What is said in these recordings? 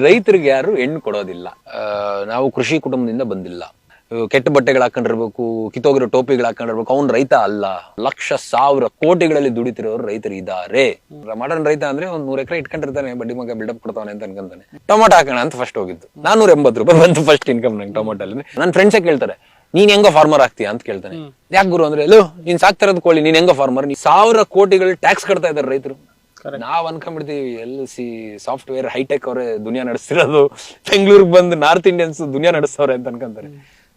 ರೈತರಿಗೆ ಯಾರು ಹೆಣ್ಣು ಕೊಡೋದಿಲ್ಲ. ನಾವು ಕೃಷಿ ಕುಟುಂಬದಿಂದ ಬಂದಿಲ್ಲ. ಕೆಟ್ಟ ಬಟ್ಟೆಗಳು ಹಾಕೊಂಡಿರ್ಬೇಕು, ಕಿತ್ತೋಗಿರೋ ಟೋಪಿಗಳು ಹಾಕೊಂಡಿರ್ಬೇಕು, ಅವ್ನು ರೈತ ಅಲ್ಲ. ಲಕ್ಷ ಸಾವಿರ ಕೋಟಿಗಳಲ್ಲಿ ದುಡಿತಿರೋರು ರೈತರು ಇದ್ದಾರೆ. ಮಾಡರ್ನ್ ರೈತ ಅಂದ್ರೆ ಒಂದ್ 100 ಎಕರೆ ಇಟ್ಕೊಂಡಿರ್ತಾನೆ, ಬಡ್ಡಿ ಮಗ ಬಿಲ್ಡಪ್ ಕೊಡ್ತಾನೆ ಅಂತ ಅನ್ಕೊಂತಾನೆ. ಟೊಮಾಟೋ ಹಾಕೋಣ ಅಂತ ಫಸ್ಟ್ ಹೋಗಿದ್ದು, 480 ರೂಪಾಯಿ ಬಂತು ಫಸ್ಟ್ ಇನ್ಕಮ್ ನಂಗೆ ಟೊಮಾಟೋ ಅಲ್ಲಿ. ನನ್ನ ಫ್ರೆಂಡ್ಸೇ ಕೇಳ್ತಾರೆ, ನೀನ್ ಹೆಂಗೋ ಫಾರ್ಮರ್ ಆಗ್ತೀಯ ಅಂತ ಕೇಳ್ತಾನೆ. ಯಾಕೆ ಗುರು ಅಂದ್ರೆ, ಎಲ್ಲೋ ನೀನ್ ಸಾಕ್ತಿರೋದ್ ಕೋಳಿ, ನೀನ್ ಹೆಂಗೋ ಫಾರ್ಮರ್. 1000 ಕೋಟಿಗಳು ಟ್ಯಾಕ್ಸ್ ಕಟ್ತಾ ಇದಾರೆ ರೈತರು. ನಾವ್ ಅನ್ಕೊಂಡ್ಬಿಡ್ತೀವಿ LC ಸಾಫ್ಟ್ವೇರ್ ಹೈಟೆಕ್ ಅವರೇ ದುನಿಯಾ ನಡೆಸ್ತಿರೋದು, ಬೆಂಗಳೂರಿಗೆ ಬಂದು ನಾರ್ತ್ ಇಂಡಿಯನ್ಸ್ ದುನಿಯಾ ನಡೆಸ್ತವ್ರೆ ಅಂತ ಅನ್ಕೊಂತಾರೆ.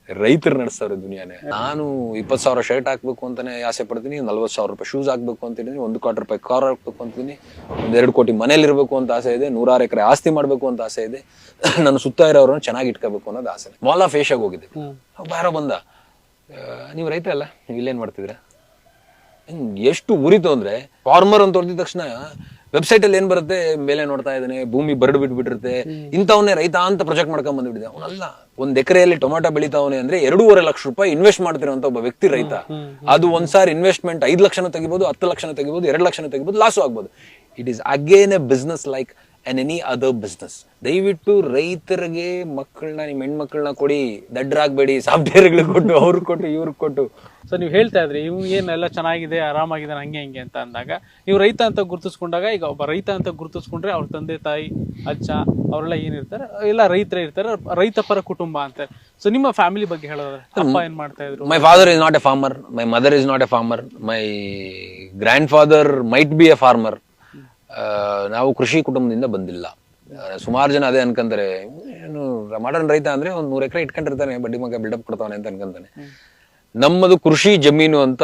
ರೈತರು ನಡೆಸ್ತವ್ರೆ ದುನಿಯಾನೆ. ನಾನು 20,000 ಶರ್ಟ್ ಹಾಕ್ಬೇಕು ಅಂತಾನೆ ಆಸೆ ಪಡ್ತೀನಿ, 40,000 ರೂಪಾಯಿ ಶೂಸ್ ಹಾಕ್ಬೇಕು ಅಂತಿದ್ದೀನಿ, 1 ಕೋಟಿ ರೂಪಾಯಿ ಕಾರ್ ಹಾಕ್ಬೇಕು ಅಂತೀನಿ, 2 ಕೋಟಿ ಮನೇಲಿ ಇರ್ಬೇಕು ಅಂತ ಆಸೆ ಇದೆ, 106 ಎಕರೆ ಆಸ್ತಿ ಮಾಡ್ಬೇಕು ಅಂತ ಆಸೆ ಇದೆ, ನನ್ನ ಸುತ್ತ ಇರೋರನ್ನ ಚೆನ್ನಾಗಿ ಇಟ್ಕೋಬೇಕು ಅನ್ನೋದು ಆಸೆ. ಮಾಲ್ ಆಫ್ ಏಷ್ಯಾಗ ಹೋಗಿದ್ದೆ, ಬಾರೋ ಬಂದ, ನೀವು ರೈತ ಅಲ್ಲ, ನೀವು ಇಲ್ಲೇನ್ ಮಾಡ್ತಿದ್ರ? ಎಷ್ಟು ಉರಿತು ಅಂದ್ರೆ, ಫಾರ್ಮರ್ ಅಂತ ಹೊರದಿದ ತಕ್ಷಣ ವೆಬ್ಸೈಟ್ ಅಲ್ಲಿ ಏನ್ ಬರುತ್ತೆ, ಮೇಲೆ ನೋಡ್ತಾ ಇದ್ದಾನೆ, ಭೂಮಿ ಬರಡು ಬಿಟ್ಬಿಟ್ಟಿರುತ್ತೆ, ಇಂಥವನ್ನೇ ರೈತ ಅಂತ ಪ್ರೊಜೆಕ್ಟ್ ಮಾಡ್ಕೊಂಡ್ ಬಂದ್ಬಿಟ್ಟಿದೆ. ಅವನಲ್ಲ, 1 ಎಕರೆಯಲ್ಲಿ ಟೊಮಾಟೊ ಬೆಳಿತಾವನೆ ಅಂದ್ರೆ 2.5 ಲಕ್ಷ ರೂಪಾಯಿ ಇನ್ವೆಸ್ಟ್ ಮಾಡ್ತಿರೋಂತ ಒಬ್ಬ ವ್ಯಕ್ತಿ ರೈತ. ಅದು ಒಂದ್ಸಾರಿ ಇನ್ವೆಸ್ಟ್ಮೆಂಟ್ 5 ಲಕ್ಷನ ತೆಗಿಬಹುದು, 10 ಲಕ್ಷನ ತೆಗಿಬಹುದು, 2 ಲಕ್ಷನ ತೆಗಿಬಹುದು, ಲಾಸು ಆಗ್ಬೋದು. It is again A business like and any other business. ದಯವಿಟ್ಟು ರೈತರಿಗೆ ಮಕ್ಕಳನ್ನ, ನಿಮ್ ಹೆಣ್ಮಕ್ಳನ್ನ ಕೊಡಿ, ದಡ್ಡರಾಗ್ಬೇಡಿ, ಸಾಫ್ಟ್ವೇರ್ಗಳಿಗೆ ಕೊಟ್ಟು, ಅವ್ರಿಗೆ ಕೊಟ್ಟು, ಇವ್ರಿಗೆ ಕೊಟ್ಟು. ಸೊ ನೀವು ಹೇಳ್ತಾ ಇದ್ರಿ ಇವ್ ಏನೆಲ್ಲ ಚೆನ್ನಾಗಿದೆ, ಆರಾಮಾಗಿದೆ, ಹಂಗೆ ಹಿಂಗೆ ಅಂತ ಅಂದಾಗ, ನೀವು ರೈತ ಅಂತ ಗುರುತಿಸ್ಕೊಂಡಾಗ, ಈಗ ಒಬ್ಬ ರೈತ ಅಂತ ಗುರುತಿಸ್ಕೊಂಡ್ರೆ ಅವ್ರ ತಂದೆ ತಾಯಿ, ಅಜ್ಜ ಅವರೆಲ್ಲ ಏನಿರ್ತಾರೆ, ಎಲ್ಲ ರೈತರೇ ಇರ್ತಾರೆ, ರೈತ ಪರ ಕುಟುಂಬ ಅಂತ. ಸೊ ನಿಮ್ಮ ಫ್ಯಾಮಿಲಿ ಬಗ್ಗೆ ಹೇಳೋದ್ರೆ, ಅಪ್ಪ ಏನ್ ಮಾಡ್ತಾ ಇದ್ರು? My father is not A farmer, my mother is not A farmer, my grand father might be A farmer. ನಾವು ಕೃಷಿ ಕುಟುಂಬದಿಂದ ಬಂದಿಲ್ಲ. ಸುಮಾರು ಜನ ಅದೇ ಅನ್ಕೊಂತಾರೆ, ಏನು ಮಾಡರ್ನ್ ರೈತ ಅಂದ್ರೆ ಒಂದ್ 100 ಎಕರೆ ಇಟ್ಕೊಂಡಿರ್ತಾನೆ, ಬಡ್ಡಿ ಮಗ ಬಿಲ್ಡಪ್ ಕೊಡ್ತಾನೆ ಅಂತ ಅನ್ಕೊಂತಾನೆ. ನಮ್ಮದು ಕೃಷಿ ಜಮೀನು ಅಂತ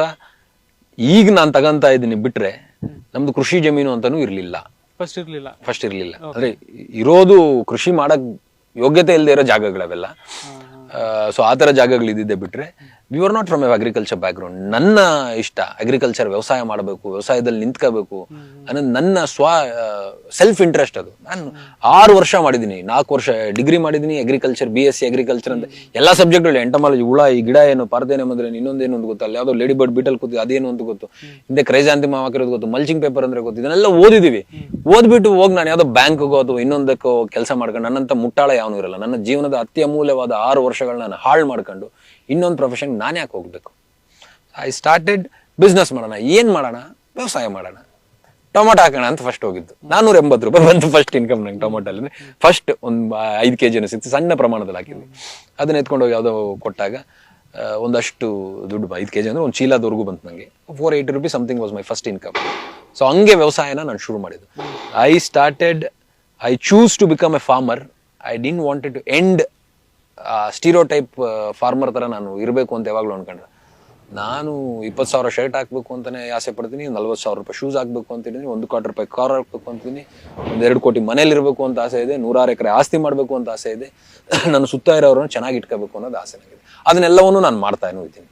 ಈಗ ನಾನ್ ತಗಂತ ಇದ್ದೀನಿ ಬಿಟ್ರೆ, ನಮ್ದು ಕೃಷಿ ಜಮೀನು ಅಂತಾನೂ ಇರ್ಲಿಲ್ಲ. ಫಸ್ಟ್ ಇರ್ಲಿಲ್ಲ ಅಂದ್ರೆ, ಇರೋದು ಕೃಷಿ ಮಾಡಕ್ ಯೋಗ್ಯತೆ ಇಲ್ಲದೆ ಇರೋ ಜಾಗಗಳವೆಲ್ಲ. ಸೊ ಆ ತರ ಜಾಗಗಳು ಇದ್ದಿದ್ದೆ ಬಿಟ್ರೆ, we are not from A agriculture back ground. ನನ್ನ ಇಷ್ಟ ಅಗ್ರಿಕಲ್ಚರ್, ವ್ಯವಸಾಯ ಮಾಡಬೇಕು, ವ್ಯವಸಾಯದಲ್ಲಿ ನಿಂತ್ಕೋಬೇಕು ಅನ್ನೋದು ನನ್ನ ಸೆಲ್ಫ್ ಇಂಟ್ರೆಸ್ಟ್. ಅದು ನಾನು 6 ವರ್ಷ ಮಾಡಿದೀನಿ, 4 ವರ್ಷ ಡಿಗ್ರಿ ಮಾಡಿದೀನಿ, ಅಗ್ರಿಕಲ್ಚರ್, BSc ಅಗ್ರಿಕಲ್ಚರ್ ಅಂತ ಎಲ್ಲಾ ಸಬ್ಜೆಕ್ಟ್ಗಳು, ಎಂಟಮಾಲಜಿ, ಹುಳ, ಈ ಗಿಡ ಏನು, ಪಾರ್ಥೇನೆ ಅಂದ್ರೆ ಇನ್ನೊಂದೇನು ಅಂತ ಗೊತ್ತಲ್ಲ, ಯಾವ್ದೋ ಲೇಡಿ ಬರ್ಡ್ ಬೀಟಲ್ ಕೂತಿ ಅದೇನು ಅಂತ ಗೊತ್ತು, ಹಿಂದೆ ಕ್ರೈಸಾಂಥೆಮಮ್ ಹಾಕಿರೋದು ಗೊತ್ತು, ಮಲ್ಚಿಂಗ್ ಪೇಪರ್ ಅಂದ್ರೆ ಗೊತ್ತು. ಇದನ್ನೆಲ್ಲ ಓದಿದೀವಿ. ಓದ್ಬಿಟ್ಟು ಹೋಗಿ ನಾನು ಯಾವ್ದೋ ಬ್ಯಾಂಕ್ಗೋ ಅಥವಾ ಇನ್ನೊಂದಕ್ಕೋ ಕೆಲಸ ಮಾಡ್ಕೊಂಡು, ನನ್ನಂತ ಮುಟ್ಟಾಳ ಯಾವನು ಇರಲ್ಲ. ನನ್ನ ಜೀವನದ ಅತಿ ಅಮೂಲ್ಯವಾದ 6 ವರ್ಷಗಳನ್ನ ನಾನು ಹಾಳು ಮಾಡ್ಕೊಂಡು ಇನ್ನೊಂದು ಪ್ರೊಫೆಷನ್ ನಾನು ಯಾಕೆ ಹೋಗ್ಬೇಕು? ಐ ಸ್ಟಾರ್ಟೆಡ್ ಬಿಸ್ನೆಸ್ ಮಾಡೋಣ, ಏನ್ ಮಾಡೋಣ, ವ್ಯವಸಾಯ ಮಾಡೋಣ, ಟೊಮಾಟೊ ಹಾಕೋಣ ಅಂತ ಫಸ್ಟ್ ಹೋಗಿದ್ದು. 480 ರೂಪಾಯಿ ಬಂತು ಫಸ್ಟ್ ಇನ್ಕಮ್ ನಂಗೆ ಟೊಮಾಟೊ ಅಲ್ಲಿ. ಫಸ್ಟ್ ಒಂದು 5 kg ಸಿಕ್ತು, ಸಣ್ಣ ಪ್ರಮಾಣದಲ್ಲಿ ಹಾಕಿದ್ವಿ. ಅದನ್ನ ಎತ್ಕೊಂಡು ಹೋಗಿ ಯಾವುದೋ ಕೊಟ್ಟಾಗ ಒಂದಷ್ಟು ದುಡ್ಡು, 5 kg ಅಂದ್ರೆ ಒಂದು ಚೀಲದವರೆಗೂ ಬಂತು ನಂಗೆ. 480 rupees something was my first income. So ಹಂಗೆ ವ್ಯವಸಾಯನ ನಾನು ಶುರು ಮಾಡಿದ್ದು. I choose to become a farmer. I didn't wanted to end stereotype farmer ತರ ನಾನು ಇರಬೇಕು ಅಂತ ಯಾವಾಗ್ಲೂ ಅನ್ಕೊಂಡ್ರೆ. ನಾನು 20,000 ಶರ್ಟ್ ಹಾಕ್ಬೇಕು ಅಂತಾನೆ ಆಸೆ ಪಡ್ತೀನಿ, 40,000 ರೂಪಾಯಿ ಶೂಸ್ ಹಾಕ್ಬೇಕು ಅಂತಿದ್ದೀನಿ, 1 ಕೋಟಿ ರೂಪಾಯಿ ಕಾರ್ ಹಾಕ್ಬೇಕು ಅಂತೀನಿ, 2 ಕೋಟಿ ಮನೇಲಿ ಇರ್ಬೇಕು ಅಂತ ಆಸೆ ಇದೆ, 106 ಎಕರೆ ಆಸ್ತಿ ಮಾಡ್ಬೇಕು ಅಂತ ಆಸೆ ಇದೆ, ನನ್ನ ಸುತ್ತ ಇರೋರನ್ನ ಚೆನ್ನಾಗಿ ಇಟ್ಕೋಬೇಕು ಅನ್ನೋದು ಆಸೆ ನನಗಿದೆ. ಅದನ್ನೆಲ್ಲವನ್ನೂ ನಾನು ಮಾಡ್ತಾ ಇದ್ದೀನಿ.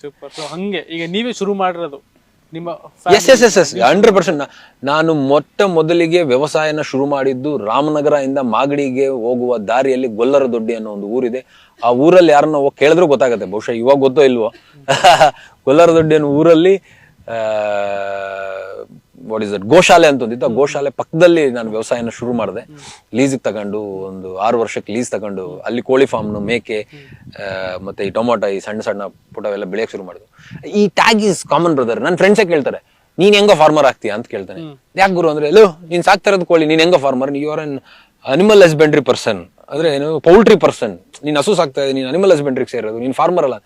ಸೂಪರ್. ಸೊ ಹಂಗೆ ಈಗ ನೀವೇ ಶುರು ಮಾಡಿರೋದು ನಿಮ್ಮ? ಎಸ್ 100%. ನಾನು ಮೊದಲಿಗೆ ವ್ಯವಸಾಯನ ಶುರು ಮಾಡಿದ್ದು ರಾಮನಗರ ಇಂದ ಮಾಗಡಿಗೆ ಹೋಗುವ ದಾರಿಯಲ್ಲಿ ಗೊಲ್ಲರ ದೊಡ್ಡಿ ಅನ್ನೋ ಒಂದು ಊರಿದೆ. ಆ ಊರಲ್ಲಿ ಯಾರನ್ನ ಹೋಗಿ ಕೇಳಿದ್ರು ಗೊತ್ತಾಗತ್ತೆ, ಬಹುಶಃ ಇವಾಗ ಗೊತ್ತೋ ಇಲ್ವೋ. ಗೊಲ್ಲರ ದೊಡ್ಡಿ ಅನ್ನೋ ಊರಲ್ಲಿ ಗೋಶಾಲೆ ಅಂತ ಒಂದಿತ್ತು. ಆ ಗೋಶಾಲೆ ಪಕ್ಕದಲ್ಲಿ ನಾನು ವ್ಯವಸಾಯನ ಶುರು ಮಾಡಿದೆ. ಲೀಸಿಗೆ ತಗೊಂಡು ಒಂದು 6 ವರ್ಷಕ್ಕೆ ಲೀಸ್ ತಗೊಂಡು ಅಲ್ಲಿ ಕೋಳಿ ಫಾರ್ಮ್ನು, ಮೇಕೆ, ಮತ್ತೆ ಈ ಟೊಮೊಟೊ, ಈ ಸಣ್ಣ ಸಣ್ಣ ಪುಟವೆಲ್ಲ ಬೆಳೆಯಕ್ ಶುರು ಮಾಡಿದ್ವು. ಈ ಟ್ಯಾಗ್ ಈಸ್ ಕಾಮನ್ ಬ್ರದರ್. ನನ್ನ ಫ್ರೆಂಡ್ಸೇ ಕೇಳ್ತಾರೆ, ನೀನ್ ಹೆಂಗೋ ಫಾರ್ಮರ್ ಆಗ್ತೀಯ ಅಂತ ಕೇಳ್ತಾನೆ. ಯಾಕೆ ಗುರು ಅಂದ್ರೆ, ಎಲ್ಲೋ ನೀನ್ ಸಾಕ್ತಾ ಇರೋದು ಕೋಳಿ, ನೀನ್ ಹೆಂಗೋ farmer, you are an animal husbandry person, ಅಂದ್ರೆ ಏನು ಪೌಲ್ಟ್ರಿ ಪರ್ಸನ್. ನೀನ್ ಹಸು ಸಾಕ್ತಾ ಇದ್ದೀನಿ, ನೀನ್ ಅನಿಮಲ್ ಹಸ್ಬೆಂಡ್ರಿಗೆ ಸೇರೋದು, ನೀನ್ ಫಾರ್ಮರ್ ಅಲ್ಲ.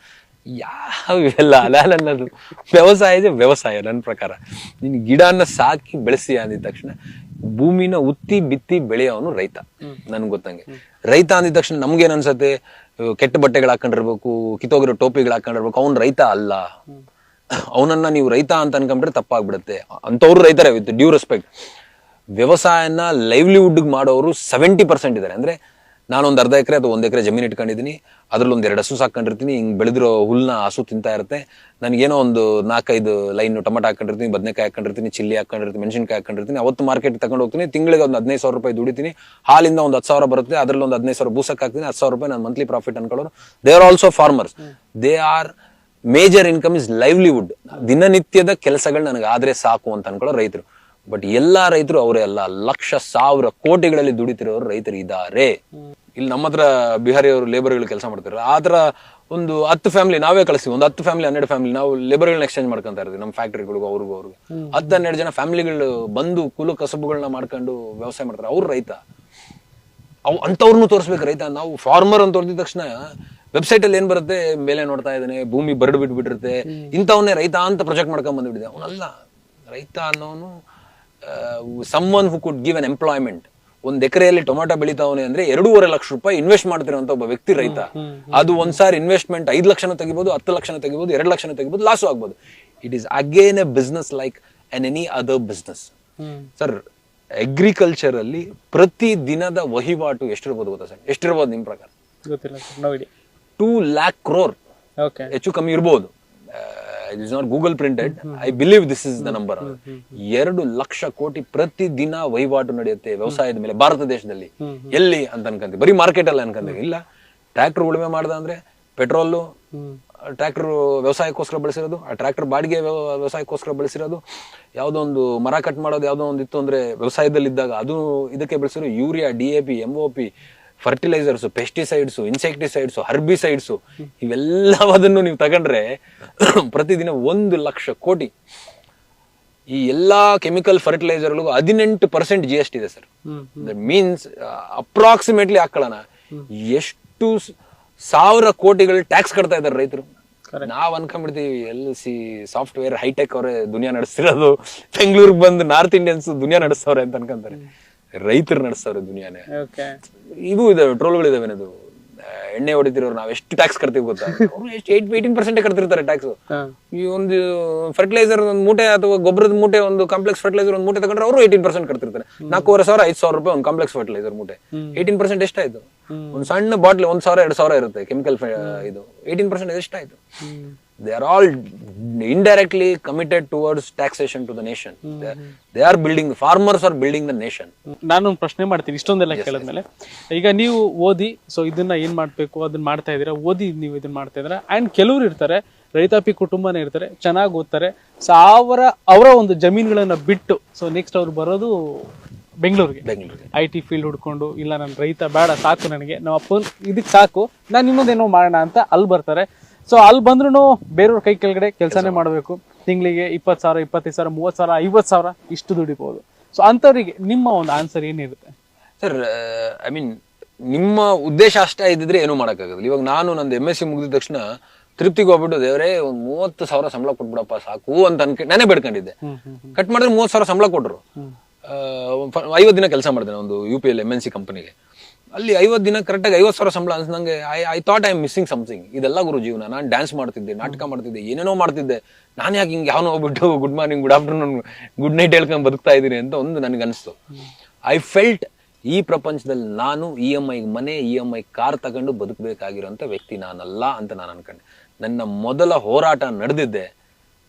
ಯಾವೆಲ್ಲ ಅಲ್ಲ, ನನ್ನದು ವ್ಯವಸಾಯ ಇದೆ. ವ್ಯವಸಾಯ ನನ್ನ ಪ್ರಕಾರ ನೀನ್ ಗಿಡನ ಸಾಕಿ ಬೆಳೆಸಿ ಅಂದಿದ ತಕ್ಷಣ ಭೂಮಿನ ಉತ್ತಿ ಬಿತ್ತಿ ಬೆಳೆಯೋನು ರೈತ. ನನ್ಗೆ ಗೊತ್ತಂಗೆ ರೈತ ಅಂದಿದ ತಕ್ಷಣ ನಮ್ಗೇನ್ ಅನ್ಸತ್ತೆ, ಕೆಟ್ಟ ಬಟ್ಟೆಗಳು ಹಾಕೊಂಡಿರ್ಬೇಕು, ಕಿತ್ತೋಗಿರೋ ಟೋಪಿಗಳು ಹಾಕೊಂಡಿರ್ಬೇಕು, ಅವ್ನು ರೈತ ಅಲ್ಲ. ಅವನನ್ನ ನೀವು ರೈತ ಅಂತ ಅನ್ಕೊಂಡ್ರೆ ತಪ್ಪಾಗ್ಬಿಡುತ್ತೆ. ಅಂತವ್ರು ರೈತರೇ, ವಿತ್ ಡ್ಯೂ ರೆಸ್ಪೆಕ್ಟ್. ವ್ಯವಸಾಯನ ಲೈವ್ಲಿಹುಡ್ ಮಾಡೋರು 70% ಇದಾರೆ. ಅಂದ್ರೆ ನಾನೊಂದು ಅರ್ಧ ಎಕರೆ ಅಥವಾ 1 ಎಕರೆ ಜಮೀನು ಇಟ್ಕೊಂಡಿದ್ದೀನಿ, ಅದ್ರಲ್ಲಿ 1-2 ಹಸು ಸಾಕೊಂಡಿರ್ತೀನಿ. ಹಿಂಗ್ ಬೆಳೆದಿರೋ ಹುಲ್ನ ಹಸು ತಿಂತಾ ಇರುತ್ತೆ. ನನಗೇನೋ ಒಂದು 4-5 ಲೈನ್ ಟೊಮೆಟೊ ಹಾಕೊಂಡಿರ್ತೀನಿ, ಬದನೆಕಾಯಿ ಹಾಕೊಂಡಿರ್ತೀನಿ, ಚಿಲ್ಲಿ ಹಾಕೊಂಡಿರ್ತೀನಿ, ಮೆಣಸಿನಕಾಯಿ ಹಾಕೊಂಡಿರ್ತೀನಿ. ಅವತ್ತು ಮಾರ್ಕೆಟ್ ತಗೊಂಡು ಹೋಗ್ತೀನಿ. ತಿಂಗಳಿಗೆ ಒಂದು 15,000 ರೂಪಾಯಿ ದುಡಿತೀನಿ. ಹಾಲಿಂದ ಒಂದು 10,000 ಬರುತ್ತೆ, ಅದ್ರಲ್ಲಿ ಒಂದು 15,000 ಬೂಸಕ್ಕೆ ಹಾಕ್ತೀನಿ. 10,000 ರೂಪಾಯಿ ನಾನು ಮಂತ್ಲಿ ಪ್ರಾಫಿಟ್ ಅನ್ಕೊಳ್ಳೋರು. They are also farmers. They are major income is livelihood. ದಿನನಿತ್ಯದ ಕೆಲಸಗಳು ನನಗೆ ಆದ್ರೆ ಸಾಕು ಅಂತ ಅನ್ಕೊಳ್ಳೋ ರೈತರು. ಬಟ್ ಎಲ್ಲಾ ರೈತರು ಅವರೇ ಅಲ್ಲ, ಲಕ್ಷ ಸಾವಿರ ಕೋಟಿಗಳಲ್ಲಿ ದುಡಿತಿರೋರು ರೈತರು ಇದ್ದಾರೆ. ಇಲ್ಲಿ ನಮ್ಮ ಹತ್ರ ಬಿಹಾರಿ ಅವರು ಲೇಬರ್ಗಳು ಕೆಲಸ ಮಾಡ್ತಾರೆ. ಆ ತರ ಒಂದು 10 ಫ್ಯಾಮಿಲಿ ನಾವೇ ಕಳಿಸ್ತೀವಿ, ಒಂದು 10 ಫ್ಯಾಮಿಲಿ 12 ಫ್ಯಾಮಿಲಿ ನಾವು ಲೇಬರ್ಗಳನ್ನ ಎಕ್ಸ್ಚೇಂಜ್ ಮಾಡ್ಕೊಂತ ಇರ್ತೀವಿ ನಮ್ಮ ಫ್ಯಾಕ್ಟ್ರಿಗಳಿಗೂ ಅವ್ರಿಗೂ 10-12 ಜನ ಫ್ಯಾಮಿಲಿಗಳು ಬಂದು ಕುಲ ಕಸಬುಗಳನ್ನ ಮಾಡ್ಕೊಂಡು ವ್ಯವಸಾಯ ಮಾಡ್ತಾರೆ. ಅವ್ರು ರೈತ, ಅಂತವ್ರನ್ನು ತೋರಿಸ್ಬೇಕು ರೈತ. ನಾವು ಫಾರ್ಮರ್ ಅಂತ ತೋರಿದ ತಕ್ಷಣ ವೆಬ್ಸೈಟ್ ಅಲ್ಲಿ ಏನ್ ಬರುತ್ತೆ, ಮೇಲೆ ನೋಡ್ತಾ ಇದ್ದಾನೆ, ಭೂಮಿ ಬರಡು ಬಿಟ್ಬಿಟ್ಟಿರುತ್ತೆ, ಇಂಥವನ್ನೇ ರೈತ ಅಂತ ಪ್ರೊಜೆಕ್ಟ್ ಮಾಡ್ಕೊಂಡ್ ಬಂದ್ಬಿಟ್ಟಿದೆ. ಅವನಲ್ಲ ರೈತ ಅನ್ನೋನು. Someone who could give an employment. ಒಂದ್ ಎಕರೆಯಲ್ಲಿ ಟೊಮಾಟೊ ಬೆಳಿತಾವನೆ ಅಂದ್ರೆ 2.5 ಲಕ್ಷ ರೂಪಾಯಿ ಇನ್ವೆಸ್ಟ್ ಮಾಡ್ತಿರೋಂತ ಒಬ್ಬ ವ್ಯಕ್ತಿ ರೈತ. ಅದು ಒಂದ್ಸಾರಿ ಇನ್ವೆಸ್ಟ್ಮೆಂಟ್ 5 ಲಕ್ಷನ ತೆಗಿಬಹುದು, 10 ಲಕ್ಷನ ತೆಗಿಬಹುದು, 2 ಲಕ್ಷನ ತೆಗಿಬಹುದು, ಲಾಸು ಆಗ್ಬೋದು. It is again A business like an any other business. Sir, agriculture ಅಲ್ಲಿ ಪ್ರತಿ ದಿನದ ವಹಿವಾಟು ಎಷ್ಟಿರ್ಬೋದು ಗೊತ್ತಾ ಸರ್? ಎಷ್ಟಿರ್ಬೋದು ನಿಮ್ ಪ್ರಕಾರ? 2 lakh crore ಹೆಚ್ಚು ಕಮ್ಮಿ ಇರ್ಬೋದು. It is not Google printed, I believe this is the number. 2 lakh ಕೋಟಿ ಪ್ರತಿ ದಿನ ವಹಿವಾಟು ನಡೆಯುತ್ತೆ ವ್ಯವಸಾಯದ ಮೇಲೆ ಭಾರತ ದೇಶದಲ್ಲಿ. ಎಲ್ಲಿ ಅಂತ ಅನ್ಕೊಂತೀವಿ? ಬರೀ ಮಾರ್ಕೆಟ್ ಅಲ್ಲ ಅನ್ಕೊಂತೀವಿ. ಇಲ್ಲ, ಟ್ರ್ಯಾಕ್ಟರ್ ಉಳುಮೆ ಮಾಡ್ದ ಅಂದ್ರೆ ಪೆಟ್ರೋಲು, ಟ್ರ್ಯಾಕ್ಟರ್ ವ್ಯವಸಾಯಕ್ಕೋಸ್ಕರ ಬಳಸಿರೋದು, ಆ ಟ್ರ್ಯಾಕ್ಟರ್ ಬಾಡಿಗೆ ವ್ಯವಸಾಯಕ್ಕೋಸ್ಕರ ಬಳಸಿರೋದು, ಯಾವ್ದೋ ಒಂದು ಮರ ಕಟ್ ಮಾಡೋದು ಯಾವ್ದೋ ಒಂದು ಇತ್ತು ಅಂದ್ರೆ ವ್ಯವಸಾಯದಲ್ಲಿ ಇದ್ದಾಗ ಅದು ಇದಕ್ಕೆ ಬಳಸಿರೋ urea, DAP, MOP, fertilisers, pesticides, insecticides, herbicides, ಇವೆಲ್ಲವದನ್ನು ನೀವು ತಗೊಂಡ್ರೆ ಪ್ರತಿದಿನ 1 ಲಕ್ಷ ಕೋಟಿ. ಈ ಎಲ್ಲಾ ಕೆಮಿಕಲ್ ಫರ್ಟಿಲೈಸರ್ಗಳಿಗೂ 18% GST ಇದೆ ಸರ್. ದಟ್ ಮೀನ್ಸ್ ಅಪ್ರಾಕ್ಸಿಮೇಟ್ಲಿ ಹಾಕೊಳ್ಳೋಣ ಎಷ್ಟು ಸಾವಿರ ಕೋಟಿಗಳು ಟ್ಯಾಕ್ಸ್ ಕಟ್ತಾ ಇದಾರೆ ರೈತರು. ನಾವ್ ಅನ್ಕೊಂಡ್ಬಿಡ್ತೀವಿ LC ಸಾಫ್ಟ್ವೇರ್ ಹೈಟೆಕ್ ಅವರೇ ದುನಿಯಾ ನಡೆಸ್ತಿರೋದು, ಬೆಂಗಳೂರಿಗೆ ಬಂದು ನಾರ್ತ್ ಇಂಡಿಯನ್ಸ್ ದುನಿಯಾ ನಡೆಸ್ತವ್ರೆ ಅಂತ ಅನ್ಕೊಂತಾರೆ. ರೈತರು ನಡೆಸ್ತಾವ್ರೆ ದುನಿಯಾನೆ. ಇದು ಇದೆ, ಟ್ರೋಲ್ಗಳಿದಾವೆ. ಅದು ಎಣ್ಣೆ ಹೊಡಿತಿರೋರು ನಾವ್ ಎಷ್ಟು ಟ್ಯಾಕ್ಸ್ ಕಟ್ತೀವಿ ಗೊತ್ತಾ? ಅವ್ರು ಎಷ್ಟು 18% ಕಟ್ತಿರ್ತಾರೆ ಟ್ಯಾಕ್ಸ್. ಈ ಒಂದು ಫರ್ಟಿಲೈಸರ್ ಒಂದು ಮೂಟೆ ಅಥವಾ ಗೊಬ್ಬರದ ಮೂಟೆ, ಒಂದು ಕಾಂಪ್ಲೆಕ್ಸ್ ಫರ್ಟಿಲೈಸರ್ ಒಂದು ಮೂಟೆ ತಗೊಂಡ್ರೆ ಅವರು 18% ಕಟ್ತಿರ್ತಾರೆ. 4,500 5,000 ರೂಪಾಯಿ ಒಂದು ಕಾಂಪ್ಲೆಕ್ಸ್ ಫರ್ಟಿಲೈಸರ್ ಮೂಟೆ. 18% ಎಷ್ಟಾಯ್ತು? ಒಂದು ಸಣ್ಣ ಬಾಟ್ಲಿ 1,000-2,000 ಇರುತ್ತೆ ಕೆಮಿಕಲ್. ಇದು 18% ಎಷ್ಟಾಯ್ತು? They are all indirectly committed towards taxation to the nation. They are building, farmers are building the nation. ನಾನು ಪ್ರಶ್ನೆ ಮಾಡ್ತೀನಿ ಇಷ್ಟೊಂದೆಲ್ಲ ಕೇಳಿದ್ಮೇಲೆ. ಈಗ ನೀವು ಓದಿ, ಸೊ ಇದನ್ನ ಏನ್ ಮಾಡ್ಬೇಕು ಅದನ್ನ ಮಾಡ್ತಾ ಇದೀರಾ, ಓದಿ ನೀವು ಇದನ್ನ ಮಾಡ್ತಾ ಇದ್ದೀರಾ. ಅಂಡ್ ಕೆಲವ್ರು ಇರ್ತಾರೆ, ರೈತಾಪಿ ಕುಟುಂಬನೇ ಇರ್ತಾರೆ, ಚೆನ್ನಾಗಿ ಓದ್ತಾರೆ, ಅವರ ಒಂದು ಜಮೀನುಗಳನ್ನ ಬಿಟ್ಟು ಸೊ ನೆಕ್ಸ್ಟ್ ಅವ್ರು ಬರೋದು ಬೆಂಗಳೂರಿಗೆ, IT ಫೀಲ್ಡ್ ಹುಡ್ಕೊಂಡು, ಇಲ್ಲ ನಾನು ರೈತ ಬೇಡ, ಸಾಕು ನನಗೆ, ನಮ್ಮ ಅಪ್ಪನ್ ಇದಕ್ಕೆ ಸಾಕು, ನಾನು ಇನ್ನೊಂದೇನೋ ಮಾಡೋಣ ಅಂತ ಅಲ್ಲಿ ಬರ್ತಾರೆ. ಸೊ ಅಲ್ಲಿ ಬಂದ್ರು ಬೇರೆಯವ್ರ ಕೈ ಕೆಳಗಡೆ ಕೆಲಸನೇ ಮಾಡಬೇಕು. ತಿಂಗಳಿಗೆ 20,000, 25,000, 30,000, 50,000 ಇಷ್ಟು ದುಡಿಬಹುದು. ಸೊ ಅಂತವ್ರಿಗೆ ನಿಮ್ಮ ಒಂದು ಆನ್ಸರ್ ಏನಿರುತ್ತೆ ಸರ್? ಐ ಮೀನ್ ನಿಮ್ಮ ಉದ್ದೇಶ ಅಷ್ಟೇ ಇದ್ದಿದ್ರೆ ಏನೂ ಮಾಡೋಕ್ಕಾಗಲ್ಲ. ಇವಾಗ ನಾನು ನಂದು MSc ಮುಗಿದ ತಕ್ಷಣ ತೃಪ್ತಿಗೆ ಹೋಗ್ಬಿಟ್ಟು, ದೇವರೇ ಒಂದು 30,000 ಸಂಬಳ ಕೊಟ್ಬಿಡಪ್ಪ ಸಾಕು ಅಂತ ನಾನೇ ಬೇಡ್ಕೊಂಡಿದ್ದೆ. ಕಟ್ ಮಾಡಿದ್ರೆ 30,000 ಸಂಬಳ ಕೊಟ್ರು. 50 ದಿನ ಕೆಲಸ ಮಾಡಿದೆ ಒಂದು UPL MNC ಕಂಪನಿಗೆ. ಅಲ್ಲಿ 50 ದಿನ ಕರೆಕ್ಟಾಗಿ 50,000 ಸಂಬಳ ಅನ್ಸಂಗೆ I thought I am missing something. ಇದೆಲ್ಲ ಗುರು ಜೀವನ. ನಾನು ಡ್ಯಾನ್ಸ್ ಮಾಡ್ತಿದ್ದೆ, ನಾಟಕ ಮಾಡ್ತಿದ್ದೆ, ಏನೇನೋ ಮಾಡ್ತಿದ್ದೆ. ನಾನು ಯಾಕೆ ಹಿಂಗೆ ಯಾವನೋ ಹೋಗ್ಬಿಟ್ಟು good morning, good afternoon, good night ಹೇಳ್ಕೊಂಡು ಬದುಕ್ತಾ ಇದ್ದೀನಿ ಅಂತ ಒಂದು ನನಗೆ ಅನಿಸ್ತು. ಐ ಫೆಲ್ಟ್ ಈ ಪ್ರಪಂಚದಲ್ಲಿ ನಾನು EMI ಮನೆ, EMI ಕಾರ್ ತಗೊಂಡು ಬದುಕಬೇಕಾಗಿರೋಂಥ ವ್ಯಕ್ತಿ ನಾನಲ್ಲ ಅಂತ ನಾನು ಅನ್ಕೊಂಡೆ. ನನ್ನ ಮೊದಲ ಹೋರಾಟ ನಡೆದಿದ್ದೆ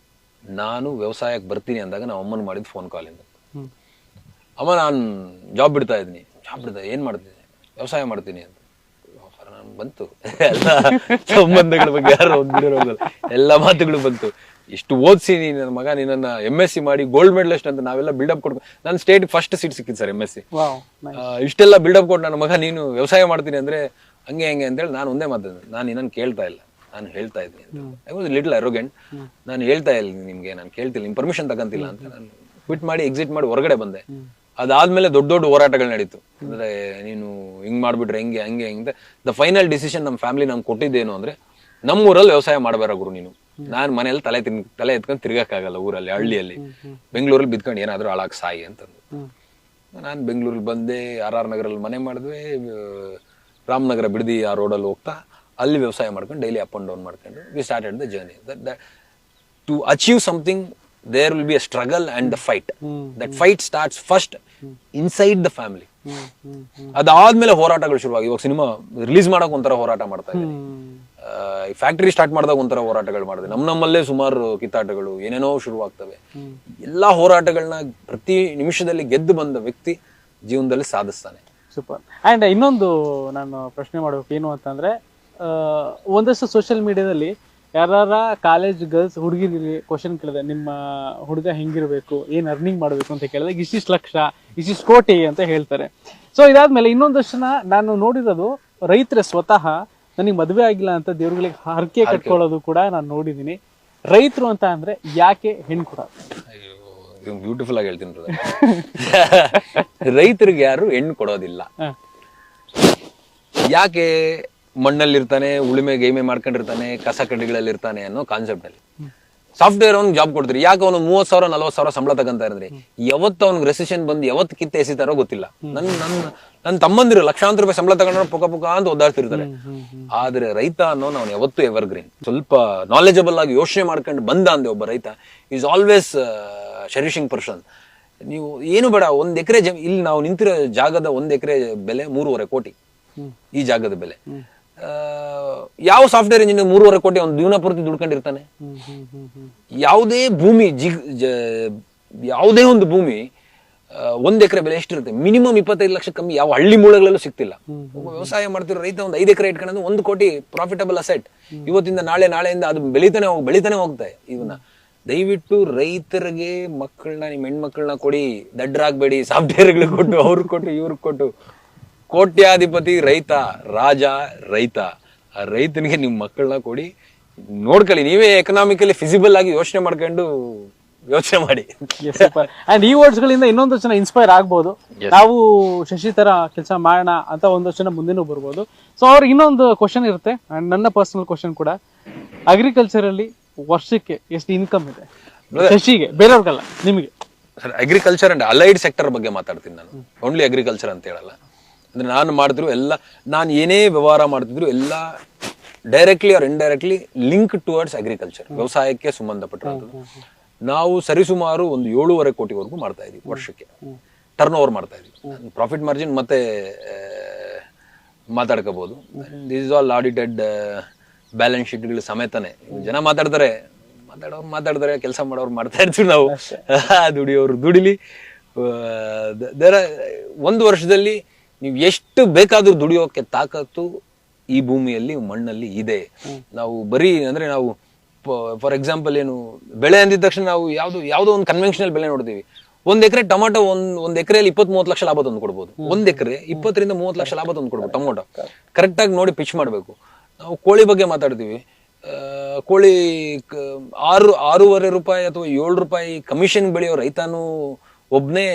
ನಾನು ವ್ಯವಸಾಯಕ್ಕೆ ಬರ್ತೀನಿ ಅಂದಾಗ ನಮ್ಮ ಅಮ್ಮನ ಮಾಡಿದ ಫೋನ್ ಕಾಲಿಂದ. ಅಮ್ಮ, ನಾನು ಜಾಬ್ ಬಿಡ್ತಾ ಇದ್ದೀನಿ. ಏನ್ ಮಾಡ್ತಿದ್ದೆ? ವ್ಯವಸಾಯ ಮಾಡ್ತೀನಿ ಅಂತ. ನಾನು ಬಂತು, ಎಲ್ಲ ಸಂಬಂಧಗಳ ಬಗ್ಗೆ ಯಾರು ಓದ್ಬಿಡಿರೋಲ್ಲ, ಎಲ್ಲ ಮಾತುಗಳು ಬಂತು. ಇಷ್ಟು ಓದಿಸಿ ನನ್ನ ಮಗ, ನಿನ್ನ MSc ಮಾಡಿ ಗೋಲ್ಡ್ ಮೆಡಲಿಸ್ಟ್ ಅಂತ ನಾವೆಲ್ಲ ಬಿಲ್ಡಪ್ ಕೊಡ್ಬೇಕು. ನಾನು ಸ್ಟೇಟ್ ಫಸ್ಟ್ ಸೀಟ್ ಸಿಕ್ಕಿದ್ದು ಸರ್ MSc. ಇಷ್ಟೆಲ್ಲ ಬಿಲ್ಡಪ್ ಕೊಟ್ಟು ನನ್ನ ಮಗ ನೀನು ವ್ಯವಸಾಯ ಮಾಡ್ತೀನಿ ಅಂದ್ರೆ ಹಂಗೆ ಹೆಂಗೆ ಅಂತೇಳಿ ನಾನು ಒಂದೇ ಮಾತಾಡಿದೆ, ನಾನು ಇನ್ನೊಂದು ಕೇಳ್ತಾ ಇಲ್ಲ, ನಾನು ಹೇಳ್ತಾ ಇದ್ದೀನಿ ಅಂತ. I was little arrogant. ನಾನು ಹೇಳ್ತಾ ಇಲ್ಲ ನಿಮ್ಗೆ, ನಾನು ಕೇಳ್ತಿಲ್ಲ, ನಿಮ್ ಪರ್ಮಿಷನ್ ತಗೊಂತಿಲ್ಲ ಅಂತ ನಾನು ಕ್ವಿಟ್ ಮಾಡಿ ಎಕ್ಸಿಟ್ ಮಾಡಿ ಹೊರಗಡೆ ಬಂದೆ. ಅದಾದ್ಮೇಲೆ ದೊಡ್ಡ ದೊಡ್ಡ ಹೋರಾಟಗಳು ನಡೀತು. ಅಂದ್ರೆ ನೀನು ಹಿಂಗ್ ಮಾಡ್ಬಿಟ್ರೆ ಹೆಂಗೆ ಹಂಗೆ ಹೆಂಗೆ. ದ ಫೈನಲ್ ಡಿಸಿಷನ್ ನಮ್ಮ ಫ್ಯಾಮಿಲಿ ನಮ್ಗೆ ಕೊಟ್ಟಿದ್ದೇನು ಅಂದ್ರೆ, ನಮ್ಮೂರಲ್ಲಿ ವ್ಯವಸಾಯ ಮಾಡಬೇಡ ಗುರು ನೀನು. ನಾನ್ ಮನೇಲಿ ತಲೆ ಎತ್ಕೊಂಡು ತಿರ್ಗಕ್ಕಾಗಲ್ಲ ಊರಲ್ಲಿ, ಹಳ್ಳಿಯಲ್ಲಿ. ಬೆಂಗಳೂರಲ್ಲಿ ಬಿದ್ಕೊಂಡು ಏನಾದ್ರು ಹಾಳಾಗ್ ಸಾಯಿ ಅಂತಂದು ನಾನು ಬೆಂಗಳೂರಲ್ಲಿ ಬಂದೆ. RR ನಗರಲ್ಲಿ ಮನೆ ಮಾಡಿದ್ವಿ. ರಾಮನಗರ ಬಿಡದಿ ಆ ರೋಡಲ್ಲಿ ಹೋಗ್ತಾ ಅಲ್ಲಿ ವ್ಯವಸಾಯ ಮಾಡ್ಕೊಂಡು ಡೈಲಿ ಅಪ್ ಅಂಡ್ ಡೌನ್ ಮಾಡ್ಕೊಂಡು we started the journey. To achieve something there will be a struggle and the fight. That fight starts first inside the family. ಅದಾದ್ಮೇಲೆ ಹೋರಾಟಗಳು ಶುರುವಾಗಿ. ಇವಾಗ ಸಿನಿಮಾ ರಿಲೀಸ್ ಮಾಡಕ್ ಒಂಥರ ಹೋರಾಟ ಮಾಡ್ತಾ ಇದ್ದೀನಿ. ಫ್ಯಾಕ್ಟರಿ ಸ್ಟಾರ್ಟ್ ಮಾಡಿದಾಗ ಒಂಥರ ಹೋರಾಟಗಳು ಮಾಡಿದೆ. ನಮ್ಮಲ್ಲೇ ಸುಮಾರು ಕಿತ್ತಾಟಗಳು ಏನೇನೋ ಶುರುವಾಗ್ತವೆ. ಎಲ್ಲಾ ಹೋರಾಟಗಳನ್ನ ಪ್ರತಿ ನಿಮಿಷದಲ್ಲಿ ಗೆದ್ದು ಬಂದ ವ್ಯಕ್ತಿ ಜೀವನದಲ್ಲಿ ಸಾಧಿಸ್ತಾನೆ. ಸೂಪರ್. ಅಂಡ್ ಇನ್ನೊಂದು ನಾನು ಪ್ರಶ್ನೆ ಮಾಡ್ಬೇಕು ಏನು ಅಂತಂದ್ರೆ, ಒಂದಷ್ಟು ಸೋಷಿಯಲ್ ಮೀಡಿಯಾದಲ್ಲಿ ಯಾರ ಕಾಲೇಜ್ ಗರ್ಲ್ಸ್ ಹುಡುಗಿರಿಗೆ ಕ್ವಶನ್ ಕೇಳಿದೆ, ನಿಮ್ಮ ಹುಡುಗ ಹೆಂಗಿರ್ಬೇಕು, ಏನ್ ಅರ್ನಿಂಗ್ ಮಾಡ್ಬೇಕು ಅಂತ ಕೇಳಿದಾಗ ಇಷ್ಟಿಷ್ಟು ಲಕ್ಷ, ಇಷ್ಟಿಷ್ಟು ಕೋಟಿ ಅಂತ ಹೇಳ್ತಾರೆ. ಸೊ ಇದಾದ್ಮೇಲೆ ಇನ್ನೊಂದಷ್ಟು ಜನ ನಾನು ನೋಡಿರೋದು ರೈತರೇ ಸ್ವತಃ ನನಗೆ ಮದುವೆ ಆಗಿಲ್ಲ ಅಂತ ದೇವ್ರುಗಳಿಗೆ ಹರಕೆ ಕಟ್ಕೊಳ್ಳೋದು ಕೂಡ ನಾನು ನೋಡಿದೀನಿ. ರೈತರು ಅಂತ ಅಂದ್ರೆ ಯಾಕೆ ಹೆಣ್ಣು ಕೊಡೋದು? ಬ್ಯೂಟಿಫುಲ್ ಆಗಿ ಹೇಳ್ತೀನಿ brother. ರೈತರಿಗೆ ಯಾರು ಹೆಣ್ಣು ಕೊಡೋದಿಲ್ಲ. ಯಾಕೆ? ಮಣ್ಣಲ್ಲಿರ್ತಾನೆ, ಉಳುಮೆ ಗೈಮೆ ಮಾಡ್ಕೊಂಡಿರ್ತಾನೆ, ಕಸ ಕಡ್ಡಿಗಳಲ್ಲಿ ಇರ್ತಾನೆ ಅನ್ನೋ ಕಾನ್ಸೆಪ್ಟ್ ಅಲ್ಲಿ ಸಾಫ್ಟ್ವೇರ್ ಅವ್ನಿಗೆ ಜಾಬ್ ಕೊಡ್ತೀರಿ. ಯಾಕೆ ಅವನು 30,000 40,000 ಸಂಬಳ ತಗೊಂತ ಇರಿದ್ರಿ? ಯಾವತ್ತು ಅವ್ನಿಗೆ ರೆಸಿಷನ್ ಬಂದು ಯಾವತ್ತು ಕಿತ್ತ ಎಸಿತಾರೋ ಗೊತ್ತಿಲ್ಲ. ನನ್ನ ತಮ್ಮಂದಿರು ಲಕ್ಷಾಂತರ ರೂಪಾಯಿ ಸಂಬಳ ತಗೊಂಡ್ರೆ ಪುಕ ಅಂತ ಒದ್ದಾಡ್ತಿರ್ತಾರೆ. ಆದ್ರೆ ರೈತ ಅನ್ನೋನು ಅವ್ನು ಯಾವತ್ತು ಎವರ್ ಗ್ರೀನ್. ಸ್ವಲ್ಪ ನಾಲೆಜಬಲ್ ಆಗಿ ಯೋಚನೆ ಮಾಡ್ಕೊಂಡು ಬಂದ ಅಂದೆ ಒಬ್ಬ ರೈತ ಈಸ್ ಆಲ್ವೇಸ್ ಶೆರಿಶಿಂಗ್ ಪರ್ಸನ್. ನೀವು ಏನು ಬೇಡ, 1 ಎಕರೆ ಇಲ್ಲಿ ನಾವು ನಿಂತಿರೋ ಜಾಗದ 1 ಎಕರೆ ಬೆಲೆ 3.5 ಕೋಟಿ. ಈ ಜಾಗದ ಬೆಲೆ ಯಾವ ಸಾಫ್ಟ್ವೇರ್ ಇಂಜಿನಿಯರ್ 3.5 ಕೋಟಿ ಅವ್ನು ಜೀವನ ಪೂರ್ತಿ ದುಡ್ಕೊಂಡಿರ್ತಾನೆ? ಯಾವುದೇ ಭೂಮಿ ಯಾವುದೇ ಒಂದು ಭೂಮಿ 1 ಎಕರೆ ಬೆಲೆ ಎಷ್ಟಿರುತ್ತೆ? ಮಿನಿಮಮ್ 25 ಲಕ್ಷ ಕಮ್ಮಿ ಯಾವ ಹಳ್ಳಿ ಮೂಲೆಗಳಲ್ಲೂ ಸಿಗ್ತಿಲ್ಲ. ವ್ಯವಸಾಯ ಮಾಡ್ತಿರೋ ರೈತ ಒಂದು 5 ಎಕರೆ ಇಟ್ಕೊಂಡು 1 ಕೋಟಿ ಪ್ರಾಫಿಟಬಲ್ ಅಸೆಟ್. ಇವತ್ತಿಂದ ನಾಳೆಯಿಂದ ಅದು ಬೆಳಿತಾನೆ ಹೋಗ್ತಾ ಇವನ್ನ. ದಯವಿಟ್ಟು ರೈತರಿಗೆ ಮಕ್ಕಳನ್ನ, ನಿಮ್ಮ ಹೆಣ್ಮಕ್ಳನ್ನ ಕೊಡಿ, ದಡ್ಡರಾಗ್ಬೇಡಿ. ಸಾಫ್ಟ್ವೇರ್ಗಳಿಗೆ ಕೊಟ್ಟು, ಅವ್ರಿಗೆ ಕೊಟ್ಟು, ಇವ್ರಿಗೆ ಕೊಟ್ಟು. ಕೋಟ್ಯಾಧಿಪತಿ ರೈತ, ರಾಜ ರೈತ. ಆ ರೈತನಿಗೆ ನಿಮ್ ಮಕ್ಕಳನ್ನ ಕೊಡಿ, ನೋಡ್ಕೊಳ್ಳಿ. ನೀವೇ ಎಕನಾಮಿಕಲಿ ಫಿಸಿಬಲ್ ಆಗಿ ಯೋಚನೆ ಮಾಡ್ಕೊಂಡು ಯೋಚನೆ ಮಾಡಿ. ಅಂಡ್ ಈ ವರ್ಡ್ಸ್ ಗಳಿಂದ ಇನ್ನೊಂದಷ್ಟು ಜನ ಇನ್ಸ್ಪೈರ್ ಆಗ್ಬೋದು. ನಾವು ಶಶಿ ತರ ಕೆಲಸ ಮಾಡೋಣ ಅಂತ ಒಂದಷ್ಟು ಜನ ಮುಂದೆನೂ ಬರ್ಬೋದು. ಸೊ ಅವ್ರಿಗೆ ಇನ್ನೊಂದು ಕ್ವಶನ್ ಇರುತ್ತೆ, ಅಂಡ್ ನನ್ನ ಪರ್ಸನಲ್ ಕ್ವಶನ್ ಕೂಡ. ಅಗ್ರಿಕಲ್ಚರ್ ಅಲ್ಲಿ ವರ್ಷಕ್ಕೆ ಎಷ್ಟು ಇನ್ಕಮ್ ಇದೆ ಶಶಿಗೆ, ಬೇರೆಯವ್ರಿಗಲ್ಲ ನಿಮಗೆ? Sir, agriculture and allied sector ಬಗ್ಗೆ ಮಾತಾಡ್ತೀನಿ ನಾನು. ಓನ್ಲಿ ಅಗ್ರಿಕಲ್ಚರ್ ಅಂತ ಹೇಳಲ್ಲ. ಅಂದ್ರೆ ನಾನು ಮಾಡ್ತಿದ್ರು ಎಲ್ಲ, ನಾನು ಏನೇ ವ್ಯವಹಾರ ಮಾಡ್ತಿದ್ರು ಎಲ್ಲ directly R indirectly link towards agriculture, ವ್ಯವಸಾಯಕ್ಕೆ ಸಂಬಂಧಪಟ್ಟಿರೋದು. ನಾವು ಸರಿಸುಮಾರು ಒಂದು 7.5 ಕೋಟಿವರೆಗೂ ಮಾಡ್ತಾ ಇದೀವಿ ವರ್ಷಕ್ಕೆ ಟರ್ನ್ ಓವರ್ ಮಾಡ್ತಾ ಇದೀವಿ. ಪ್ರಾಫಿಟ್ ಮಾರ್ಜಿನ್ ಮತ್ತೆ ಮಾತಾಡ್ಕೋಬಹುದು. This is all audited balance ಶೀಟ್ಗಳು ಸಮೇತನೆ. ಜನ ಮಾತಾಡ್ತಾರೆ, ಕೆಲಸ ಮಾಡೋರು ಮಾಡ್ತಾ ಇರ್ತೀವಿ ನಾವು. ದುಡಿಯೋರು ದುಡಿಲಿ. ಒಂದು ವರ್ಷದಲ್ಲಿ ನೀವು ಎಷ್ಟು ಬೇಕಾದ್ರೂ ದುಡಿಯೋಕೆ ತಾಕತ್ತು ಈ ಭೂಮಿಯಲ್ಲಿ, ಮಣ್ಣಲ್ಲಿ ಇದೆ. ನಾವು ಬರೀ ಅಂದ್ರೆ ನಾವು ಫಾರ್ ಎಕ್ಸಾಂಪಲ್ ಏನು ಬೆಳೆ ಅಂದಿದ ತಕ್ಷಣ ನಾವು ಯಾವ್ದೋ ಒಂದು ಕನ್ವೆನ್ಷನಲ್ ಬೆಳೆ ನೋಡ್ತೀವಿ. 1 ಎಕರೆ ಟೊಮಾಟೊ ಒಂದ್ ಎಕರೆಯಲ್ಲಿ 20-30 ಲಕ್ಷ ಲಾಭ ತಂದು ಕೊಡ್ಬೋದು. 1 ಎಕರೆ 20-30 ಲಕ್ಷ ಲಾಭ ತಂದು ಕೊಡ್ಬೋದು ಟೊಮೊಟೊ. ಕರೆಕ್ಟ್ ಆಗಿ ನೋಡಿ ಪಿಚ್ ಮಾಡ್ಬೇಕು. ನಾವು ಕೋಳಿ ಬಗ್ಗೆ ಮಾತಾಡ್ತೀವಿ. ಕೋಳಿ 6.5 ರೂಪಾಯಿ ಅಥವಾ 7 ರೂಪಾಯಿ ಕಮಿಷನ್ ಬೆಳೆಯೋ ರೈತನು ಒಬ್ನೇ,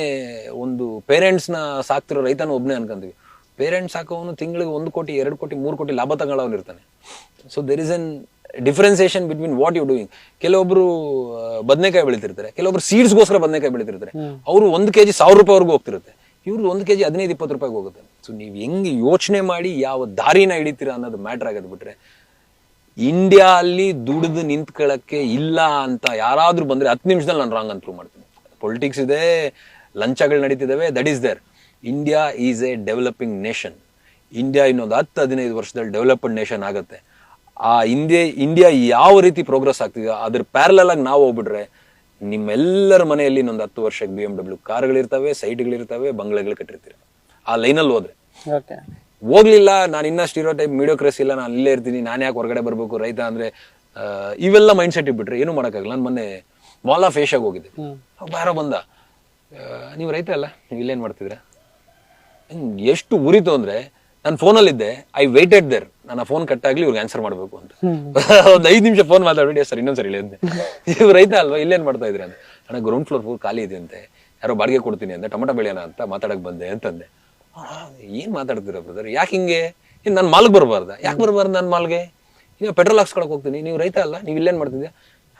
ಒಂದು ಪೇರೆಂಟ್ಸ್ ನ ಸಾಕ್ತಿರೋ ರೈತನು ಒಬ್ನೇ ಅನ್ಕೊಂತೀವಿ. ಪೇರೆಂಟ್ಸ್ ಸಾಕೋನು ತಿಂಗಳಿಗೆ 1 ಕೋಟಿ 2 ಕೋಟಿ 3 ಕೋಟಿ ಲಾಭ ತಗೊಳ್ಳೋನು ಇರ್ತಾನೆ. So there is an differentiation between what you doing. ಕೆಲವೊಬ್ರು ಬದನೆಕಾಯಿ ಬೆಳಿತಿರ್ತಾರೆ, ಕೆಲವೊಬ್ರು ಸೀಡ್ಸ್ಗೋಸ್ಕರ ಬದನೆಕಾಯಿ ಬೆಳಿತಿರ್ತಾರೆ. ಅವರು 1 kg 1000 ರೂಪಾಯಿವರೆಗೂ ಹೋಗ್ತಿರುತ್ತೆ. ಇವ್ರದ್ದು 1 kg 15-20 ರೂಪಾಯಿಗೆ ಹೋಗುತ್ತೆ. ಸೊ ನೀವು ಹೆಂಗೆ ಯೋಚನೆ ಮಾಡಿ ಯಾವ ದಾರಿನ ಹಿಡಿತೀರಾ ಅನ್ನೋದು ಮ್ಯಾಟರ್ ಆಗೋದು. ಬಿಟ್ರೆ ಇಂಡಿಯಾ ಅಲ್ಲಿ ದುಡಿದು ನಿಂತ್ಕೊಳ್ಳಕ್ಕೆ ಇಲ್ಲ ಅಂತ ಯಾರಾದ್ರೂ ಬಂದ್ರೆ 10 ನಿಮಿಷದಲ್ಲಿ ನಾನು ರಾಂಗ್ ಅಂತ ಪ್ರೂವ್ ಮಾಡ್ತೀನಿ. ಪೊಲಿಟಿಕ್ಸ್ ಇದೆ, ಲಂಚಗಳು ನಡೀತಿದ್ದಾವೆ, that is there. India is a developing nation. India ಇನ್ನೊಂದು 10-15 ವರ್ಷದಲ್ಲಿ ಡೆವಲಪ್ಡ್ ನೇಷನ್ ಆಗುತ್ತೆ. ಆ ಇಂಡಿಯಾ ಯಾವ ರೀತಿ ಪ್ರೋಗ್ರೆಸ್ ಆಗ್ತಿದೆ ಅದ್ರ ಪ್ಯಾರಲಲ್ ಆಗಿ ನಾವು ಹೋಗ್ಬಿಟ್ರೆ ನಿಮ್ಮೆಲ್ಲರ ಮನೆಯಲ್ಲಿ ಇನ್ನೊಂದು 10 ವರ್ಷಕ್ಕೆ BMW ಕಾರ್ಗಳಿರ್ತವೆ, ಸೈಟ್ಗಳಿರ್ತವೆ, ಬಂಗ್ಲೆಗಳು ಕಟ್ಟಿರ್ತೀರ. ಆ ಲೈನಲ್ಲಿ ಹೋದ್ರೆ. ಹೋಗ್ಲಿಲ್ಲ, ನಾನು ಇನ್ನ ಸ್ಟೀರಿಯೋಟೈಪ್ ಮೀಡಿಯೋಕ್ರೆಸಿ ಇಲ್ಲ, ನಾನು ಇಲ್ಲೇ ಇರ್ತೀನಿ, ನಾನು ಯಾಕೆ ಹೊರಗಡೆ ಬರ್ಬೇಕು, ರೈತ ಅಂದ್ರೆ ಇವೆಲ್ಲ ಮೈಂಡ್ ಸೆಟ್ ಇಟ್ಬಿಟ್ರೆ ಏನು ಮಾಡೋಕ್ಕಾಗಲ್ಲ. ನಾನು ಮೊನ್ನೆ ಮಾಲ್ ಆಫ್ ಏಷ್ಯಾಗೆ ಹೋಗಿದ್ದೆ. ಯಾರೋ ಬಂದ, ನೀವು ರೈತ ಅಲ್ಲ, ನೀವು ಇಲ್ಲೇನ್ ಮಾಡ್ತಿದ್ರ? ಎಷ್ಟು ಉರಿತು ಅಂದ್ರೆ ನಾನು ಫೋನಲ್ಲಿದ್ದೆ. I weighted there. ನಾನು ಆ ಫೋನ್ ಕಟ್ಟಾಗ್ಲಿ ಇವ್ರಿಗೆ ಆನ್ಸರ್ ಮಾಡ್ಬೇಕು ಅಂತ. ಒಂದು 5 ನಿಮಿಷ ಫೋನ್ ಮಾತಾಡ್ಬಿಟ್ಟು ಸರ್ ಇನ್ನೊಂದ್ಸರಿ ಇಲ್ಲಂತೆ, ನೀವು ರೈತ ಅಲ್ವಾ, ಇಲ್ಲೇನ್ ಮಾಡ್ತಾ ಇದ್ರಿ ಅಂತ. ನನಗೆ ಗ್ರೌಂಡ್ ಫ್ಲೋರ್ ಫುಲ್ ಖಾಲಿ ಇದೆ ಅಂತೆ, ಯಾರೋ ಬಾಡಿಗೆ ಕೊಡ್ತೀನಿ ಅಂತ, ಟೊಮೊಟೊ ಬೆಳೆಯೋಣ ಅಂತ ಮಾತಾಡಕ್ ಬಂದೆ ಅಂತಂದೆ. ಏನ್ ಮಾತಾಡ್ತೀರ ಬ್ರದರ್, ಯಾಕೆ ಹಿಂಗೆ? ನಾನು ಮಾಲ್ಗೆ ಬರಬಾರ್ದ? ಯಾಕೆ ಬರಬಾರ್ದು ನಾನು ಮಾಲ್ಗೆ? ನೀವು ಪೆಟ್ರೋಲ್ ಹಾಕ್ಸ್ಕೊಳಕ್ ಹೋಗ್ತೀನಿ, ನೀವು ರೈತ ಅಲ್ಲ, ನೀವು ಇಲ್ಲೇನ್ ಮಾಡ್ತಿದ್ಯಾ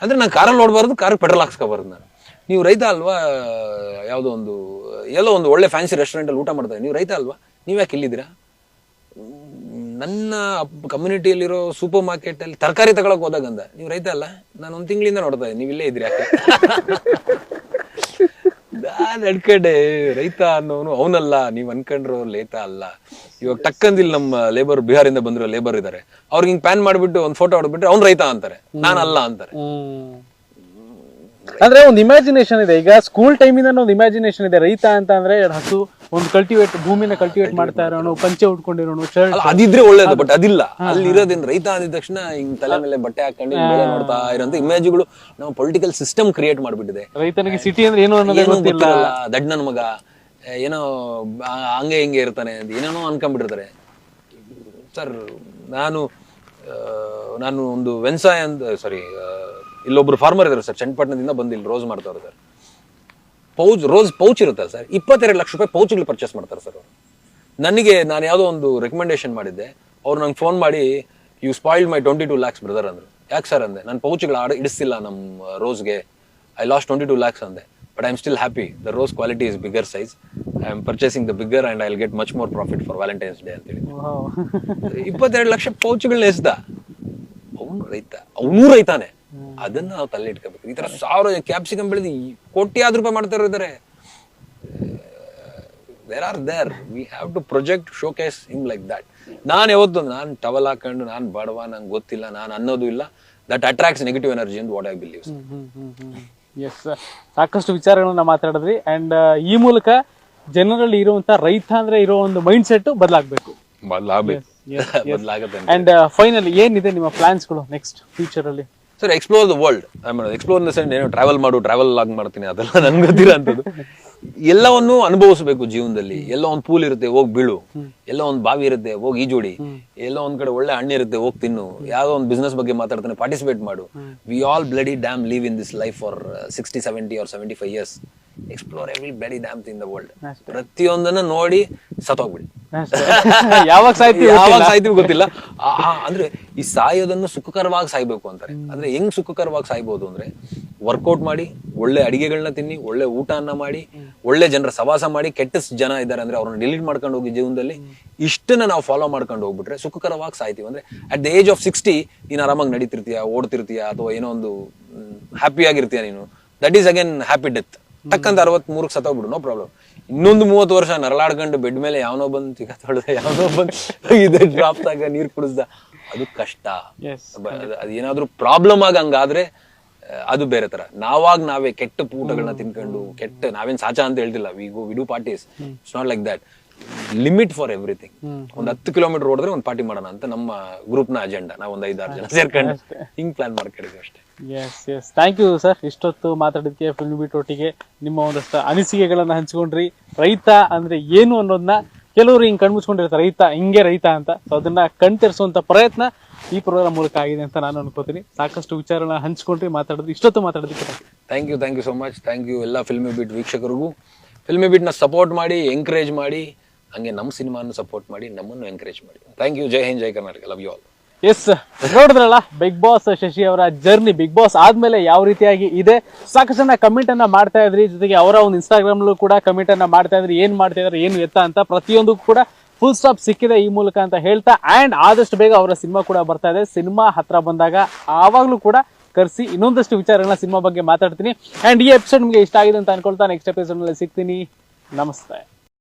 ಅಂದ್ರೆ ನಾನು ಕಾರಲ್ಲಿ ನೋಡ್ಬಾರ್ದು, ಕಾರ್ ಪೆಟ್ರೋಲ್ ಹಾಕ್ಸ್ಕೋಬಾರ್ದು. ನಾನು ನೀವು ರೈತ ಅಲ್ವಾ, ಯಾವುದೋ ಎಲ್ಲೋ ಒಂದು ಒಳ್ಳೆ ಫ್ಯಾನ್ಸಿ ರೆಸ್ಟೋರೆಂಟ್ ಅಲ್ಲಿ ಊಟ ಮಾಡ್ತಾರೆ, ನೀವು ರೈತ ಅಲ್ವಾ, ನೀವ್ ಯಾಕೆ ಇಲ್ಲಿದ್ದೀರಾ? ನನ್ನ ಕಮ್ಯುನಿಟಿಯಲ್ಲಿರೋ ಸೂಪರ್ ಮಾರ್ಕೆಟ್ ಅಲ್ಲಿ ತರಕಾರಿ ತಗೊಳಕ್ ಹೋದಾಗಂದ, ನೀವು ರೈತ ಅಲ್ಲ, ನಾನು 1 ತಿಂಗಳಿಂದ ನೋಡ್ತಾ ಇದ್ದೀನಿ, ನೀವು ಇಲ್ಲೇ ಇದ್ರಿ ಯಾಕೆ? ಅನ್ಕಂಡೆ ರೈತ ಅನ್ನೋನು ಅವನಲ್ಲ, ನೀವ್ ಅನ್ಕೊಂಡ್ರು ಲೇತ ಅಲ್ಲ. ಇವಾಗ ಟಕ್ಕಂದಿಲ್ ನಮ್ಮ ಲೇಬರ್, ಬಿಹಾರಿಂದ ಬಂದಿರೋ ಲೇಬರ್ ಇದಾರೆ, ಅವ್ರಿಗೆ ಹಿಂಗ್ ಪ್ಯಾನ್ ಮಾಡ್ಬಿಟ್ಟು ಒಂದ್ ಫೋಟೋ ಹೊಡ್ಬಿಟ್ರೆ ಅವ್ನ್ ರೈತ ಅಂತಾರೆ, ನಾನಲ್ಲ ಅಂತಾರೆ. ಅಂದ್ರೆ ಒಂದು ಇಮ್ಯಾಜಿನೇಷನ್ ಇದೆ. ಈಗ ಸ್ಕೂಲ್ ಟೈಮಿಂದ ಒಂದು ಇಮ್ಯಾಜಿನೇಷನ್ ಇದೆ, ರೈತ ಅಂತ ಅಂದ್ರೆ 2 ಹಸು ಒಂದು ಭೂಮಿನ ಕಲ್ಟಿವೇಟ್ ಮಾಡ್ತಾ ಇರೋನು, ಪಂಚೆ ಉಟ್ಕೊಂಡಿರೋನು, ಶರ್ಟ್. ಅಲ್ಲ, ಅದಿದ್ರೆ ಒಳ್ಳೇದು, ಬಟ್ ಅದಿಲ್ಲ. ಅಲ್ಲಿ ಇರೋದೇನು, ರೈತ ಅಂದಿದ ತಕ್ಷಣ ಹಿಂಗ್ ತಲೆ ಮೇಲೆ ಬಟ್ಟೆ ಹಾಕೊಂಡು ಹಿಂಗ್ ಬೆಳೆ ನೋಡ್ತಾ ಇರೋಂತ ಇಮೇಜ್ಗಳು ನಮ್ಮ ಪೊಲಿಟಿಕಲ್ ಸಿಸ್ಟಮ್ ಕ್ರಿಯೇಟ್ ಮಾಡ್ಬಿಟ್ಟಿದೆ. ರೈತನಿಗೆ ಸಿಟಿ ಅಂದ್ರೆ ಏನು ಅನ್ನೋದೇ ಗೊತ್ತಿಲ್ಲ. ದಡ್ ನನ್ ಮಗ ಏನೋ ಹಂಗೆ ಹಿಂಗೆ ಇರ್ತಾನೆ ಅಂತ ಏನೇನೋ ಅನ್ಕೊಂಡ್ಬಿಟ್ಟಿರ್ತಾರೆ. ಸರ್, ನಾನು ಒಂದು ವೆನ್ಸಾಯ್ ಅಂತ, ಸಾರಿ, ಇಲ್ಲೊಬ್ರು ಫಾರ್ಮರ್ ಇದಾರೆ ಸರ್, ಚನ್ನಪಟ್ಟಣದಿಂದ ಬಂದು ಇಲ್ಲಿ ರೋಸ್ ಮಾಡ್ತಾವ್ರೆ ಸರ್. ರೋಸ್ ಪೌಚ್ ಇರುತ್ತಲ್ಲ ಸರ್, 22 ಲಕ್ಷ ರೂಪಾಯಿ ಪೌಚ್ಗಳು ಪರ್ಚೇಸ್ ಮಾಡ್ತಾರೆ ಸರ್ ಅವರು. ನಾನು ಯಾವುದೋ ಒಂದು ರೆಕಮೆಂಡೇಶನ್ ಮಾಡಿದ್ದೆ, ಅವ್ರು ನಂಗೆ ಫೋನ್ ಮಾಡಿ, you spoiled my 22 lakhs brother ಅಂದ್ರು. ಯಾಕೆ ಸರ್ ಅಂದೆ, ನಾನು ಪೌಚ್ಗಳು ಇಡಿಸ್ತಿಲ್ಲ ನಮ್ಮ ರೋಸ್ಗೆ, ಐ ಲಾಸ್ಟ್ 22 lakhs ಅಂದೆ. But I am still happy, the rose quality is bigger size, I am purchasing the bigger and I will get much more profit for Valentine's day ಅಂತೇಳಿ. 22 ಲಕ್ಷ ಪೌಚ್ಗಳನ್ನ ಎಸ್ದ ಅವನು ರೈತಾನೆ. ಅದನ್ನ ನಾವು ತಲೆ ಇಟ್ಕೋಬೇಕು. ಈ ತರ 1000 ಕ್ಯಾಪ್ಸಿಕಮ್ ಬೆಳೆದು ಕೋಟ್ಯಾದ ರೂಪಾಯಿ ಮಾಡ್ತಾ ಇದ್ದಾರೆ. We have to project showcase him like that. ನಾನು ಯಾವತ್ತು ನಾನು ಟವಲ್ ಹಾಕೊಂಡು ನಾನು ಬಡವ, ನಂಗೆ ಗೊತ್ತಿಲ್ಲ, ನಾನು ಅನ್ನೋದು ಇಲ್ಲ. ದಟ್ ಅಟ್ರಾಕ್ಟ್ಸ್ ನೆಗೆಟಿವ್ ಎನರ್ಜಿ ಅಂತ ವಾಟ್ ಐ ಬಿಲೀವ್. ಎಸ್, ಸಾಕಷ್ಟು ವಿಚಾರಗಳನ್ನ ಮಾತಾಡಿದ್ರಿ. ಅಂಡ್ ಈ ಮೂಲಕ ಜನರಲ್ಲಿ ಇರುವಂತ ರೈತ ಅಂದ್ರೆ ಇರೋ ಒಂದು ಮೈಂಡ್ ಸೆಟ್ ಬದಲಾಗಬೇಕು. ಅಂಡ್ ಫೈನಲ್ ಏನಿದೆ ನಿಮ್ಮ ಪ್ಲಾನ್ಸ್ಗಳು ನೆಕ್ಸ್ಟ್ ಫ್ಯೂಚರ್ ಅಲ್ಲಿ? Sir, explore the world. Explore in the sense ಏನೋ ಟ್ರಾವೆಲ್ ಆಗಿ ಮಾಡ್ತೀನಿ, ಅದೆಲ್ಲ ನನ್ಗೆ ಗೊತ್ತಿರೋ ಅಂತದ್ದು. ಎಲ್ಲವನ್ನು ಅನುಭವಿಸಬೇಕು ಜೀವನದಲ್ಲಿ. ಎಲ್ಲೋ ಒಂದು ಪೂಲ್ ಇರುತ್ತೆ, ಹೋಗಿ ಬೀಳು. ಎಲ್ಲೋ ಒಂದು ಬಾವಿ ಇರುತ್ತೆ, ಹೋಗಿ ಈಜೋಡಿ. ಎಲ್ಲೋ ಒಂದ್ ಕಡೆ ಒಳ್ಳೆ ಹಣ್ಣು ಇರುತ್ತೆ, ಹೋಗಿ ತಿನ್ನು. ಯಾವ್ದೋ ಒಂದು ಬಿಸ್ನೆಸ್ ಬಗ್ಗೆ ಮಾತಾಡ್ತಾನೆ, ಪಾರ್ಟಿಸಿಪೇಟ್ ಮಾಡು. We all bloody damn live in this life for 60, 70 or 75 years. Explore every bloody damn in the world. ಪ್ರತಿಯೊಂದನ್ನ ನೋಡಿ ಸತ್ತೋಗ್ಬಿಡಿ. ಯಾವಾಗ ಸಾಯ್ತೀವಿ ಗೊತ್ತಿಲ್ಲ. ಅಂದ್ರೆ ಈ ಸಾಯೋದನ್ನು ಸುಖಕರವಾಗಿ ಸಾಯ್ಬೇಕು ಅಂತಾರೆ. ಅಂದ್ರೆ ಹೆಂಗ್ ಸುಖಕರವಾಗಿ ಸಾಯ್ಬೋದು ಅಂದ್ರೆ, ವರ್ಕೌಟ್ ಮಾಡಿ, ಒಳ್ಳೆ ಅಡಿಗೆಗಳನ್ನ ತಿನ್ನಿ, ಒಳ್ಳೆ ಊಟನ ಮಾಡಿ, ಒಳ್ಳೆ ಜನರ ಸವಾಸ ಮಾಡಿ. ಕೆಟ್ಟ ಜನ ಇದ್ದಾರೆ ಅಂದ್ರೆ ಅವ್ರನ್ನ ಡಿಲೀಟ್ ಮಾಡ್ಕೊಂಡು ಹೋಗಿ ಜೀವನದಲ್ಲಿ. ಇಷ್ಟನ್ನ ನಾವು ಫಾಲೋ ಮಾಡ್ಕೊಂಡು ಹೋಗ್ಬಿಟ್ರೆ ಸುಖಕರವಾಗಿ ಸಾಯ್ತೀವಿ. ಅಂದ್ರೆ ಅಟ್ ದ ಏಜ್ ಆಫ್ 60 ನೀನ್ ಆರಾಮಾಗಿ ನಡೀತಿರ್ತೀಯ, ಓಡ್ತಿರ್ತೀಯ, ಅಥವಾ ಏನೋ ಒಂದು ಹ್ಯಾಪಿ ಆಗಿರ್ತೀಯ ನೀನು. That is again happy death. ಟಕ್ಕಂತ 63ಕ್ಕೆ ಸತ್ತೋಗ್ಬಿಡು, ನೋ ಪ್ರಾಬ್ಲಮ್. ಇನ್ನೊಂದು 30 ವರ್ಷ ನರಳಾಡ್ಕೊಂಡು ಬೆಡ್ ಮೇಲೆ ಯಾವನೋ ಬಂದು ಚಿಕ್ಕ ತೊಳೆದ, ಯಾವನೋ ಬಂದು ಡ್ರಾಪ್ ಆಗ ನೀರ್ ಕುಡಿಸ್ದ, ಅದು ಕಷ್ಟ. ಅದೇನಾದ್ರೂ ಪ್ರಾಬ್ಲಮ್ ಆಗ ಹಂಗಾದ್ರೆ ಅದು ಬೇರೆ ತರ. ನಾವೇ ಕೆಟ್ಟ ಊಟಗಳನ್ನ ತಿನ್ಕೊಂಡು ನಾವೇನ್ ಸಾಚಾ ಅಂತ ಹೇಳ್ತಿಲ್ಲ. We do parties, it's not like that. Limit for everything. ಒಂದ್ 10 ಕಿಲೋಮೀಟರ್ ಓಡಿದ್ರೆ ಒಂದು ಪಾರ್ಟಿ ಮಾಡೋಣ ಅಂತ ನಮ್ಮ ಗ್ರೂಪ್ ನ ಅಜೆಂಡಾ. ನಾವು ಒಂದು 5-6 ಜನ ಸೇರ್ಕೊಂಡು ಹಿಂಗ್ ಪ್ಲಾನ್ ಮಾಡ್ಕೊಂಡಿದ್ವಿ ಅಷ್ಟೇ. Yes, thank you sir. ಇಷ್ಟೊತ್ತು ಮಾತಾಡೋದಕ್ಕೆ ಫಿಲ್ಮ್ ಬೀಟ್ ಒಟ್ಟಿಗೆ ನಿಮ್ಮ ಒಂದಷ್ಟು ಅನಿಸಿಕೆಗಳನ್ನ ಹಂಚ್ಕೊಂಡ್ರಿ. ರೈತ ಅಂದ್ರೆ ಏನು ಅನ್ನೋದನ್ನ ಕೆಲವರು ಹಿಂಗ್ ಕಣ್ಮುಚ್ಕೊಂಡಿರ್ತಾರೆ, ರೈತ ಅಂತ. ಸೊ ಅದನ್ನ ಕಣ್ತರಿಸುವಂತ ಪ್ರಯತ್ನ ಈ ಪ್ರೋಗ್ರಾಮ್ ಮೂಲಕ ಆಗಿದೆ ಅಂತ ನಾನು ಅನ್ಕೋತೀನಿ. ಸಾಕಷ್ಟು ವಿಚಾರಗಳನ್ನ ಹಂಚ್ಕೊಂಡ್ರಿ, ಇಷ್ಟೊತ್ತು ಮಾತಾಡೋದಕ್ಕೆ thank you so much. Thank you ಎಲ್ಲ ಫಿಲ್ಮಿ ಬೀಟ್ ವೀಕ್ಷಕರಿಗೂ. ಫಿಲ್ಮಿ ಬೀಟ್ ನ ಸಪೋರ್ಟ್ ಮಾಡಿ, ಎಂಕರೇಜ್ ಮಾಡಿ, ಹಂಗೆ ನಮ್ಮ ಸಿನಿಮಾನ ಸಪೋರ್ಟ್ ಮಾಡಿ, ನಮ್ಮನ್ನು ಎಂಕರೇಜ್ ಮಾಡಿ. Thank you. Jai Hind, Jai Karnataka. Love you all. Yes, ನೋಡಿದ್ರಲ್ಲ ಬಿಗ್ ಬಾಸ್ ಶಶಿ ಅವರ ಜರ್ನಿ. ಬಿಗ್ ಬಾಸ್ ಆದ್ಮೇಲೆ ಯಾವ ರೀತಿಯಾಗಿ ಇದೆ, ಸಾಕಷ್ಟು ಜನ ಕಮೆಂಟ್ ಅನ್ನ ಮಾಡ್ತಾ ಇದ್ರಿ. ಜೊತೆಗೆ ಅವರ ಒಂದು ಇನ್ಸ್ಟಾಗ್ರಾಮ್ ಕೂಡ ಕಮೆಂಟ್ ಅನ್ನ ಮಾಡ್ತಾ ಇದ್ರಿ, ಏನ್ ಮಾಡ್ತಾ ಇದಾರೆ, ಏನು ಎತ್ತ ಅಂತ. ಪ್ರತಿಯೊಂದಕ್ಕೂ ಕೂಡ ಫುಲ್ ಸ್ಟಾಪ್ ಸಿಕ್ಕಿದೆ ಈ ಮೂಲಕ ಅಂತ ಹೇಳ್ತಾ, ಅಂಡ್ ಆದಷ್ಟು ಬೇಗ ಅವರ ಸಿನಿಮಾ ಕೂಡ ಬರ್ತಾ ಇದೆ. ಸಿನಿಮಾ ಹತ್ರ ಬಂದಾಗ ಆವಾಗ್ಲೂ ಕೂಡ ಕರೆಸಿ ಇನ್ನೊಂದಷ್ಟು ವಿಚಾರಗಳನ್ನ ಸಿನಿಮಾ ಬಗ್ಗೆ ಮಾತಾಡ್ತೀನಿ. ಅಂಡ್ ಈ ಎಪಿಸೋಡ್ ನಿಮಗೆ ಇಷ್ಟ ಆಗಿದೆ ಅಂತ ಅನ್ಕೊಳ್ತಾ ನೆಕ್ಸ್ಟ್ ಎಪಿಸೋಡ್ ನಲ್ಲಿ ಸಿಗ್ತೀನಿ. ನಮಸ್ತೆ.